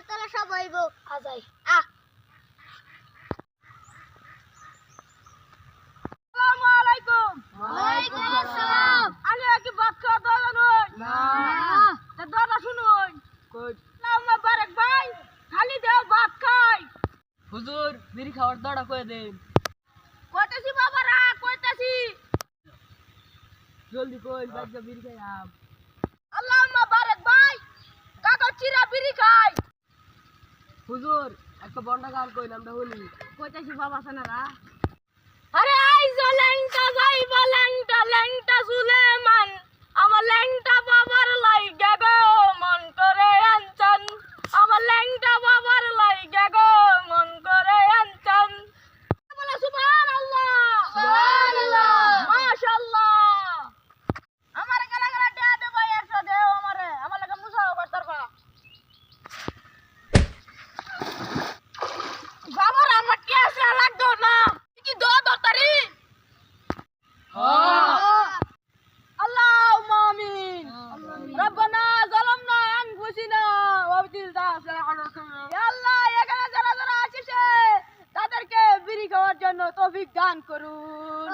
তাহলে সব হইব। আজাই আসসালামু আলাইকুম। ওয়ালাইকুম আসসালাম। আলে কি ভাত খাওয়া দাওয়া নয়? না। তা দাদা শুনুন। আল্লাহুম্মা বারাক ভাই, খালি দেও ভাত খাই। হুজুর বিড়ি খাওয়ার দড়া কয়ে দেন। কইতাছি বাবারা, কইতাছি। জলদি কই বাচ্চা বিড়ি খাই আম। আল্লাহুম্মা বারাক ভাই, কাগজ চিরা বিড়ি খাই। হুজুর একটা বন্ডা গান কই নামটা শুনি। কইতাছি বাবা সানারা। আরে আইজো ল্যাংটা যাইবা ল্যাংটা ল্যাংটা সুলেমান, আমার ল্যাংটা বাবার লাইগা গো মন করে আনছন, আমার ল্যাংটা বাবার লাইগা গো মন করে আনছন। বলো সুবহানাল্লাহ, সুবহানাল্লাহ, মাশাআল্লাহ। আমারে গালা গালা দেয়া দে ভাই, 100 দেও আমারে, আমার লাগা মুসাও করতার পা। বাবার আমার কি আছে লাগতো না, কি দো দরতারি। اللهم آمين. ربنا ظلمنا أنفسنا يا الله এখানে যারা যারা আসিছে তাদেরকে বিড়ি খাওয়ার জন্য তৌফিক দান করুন।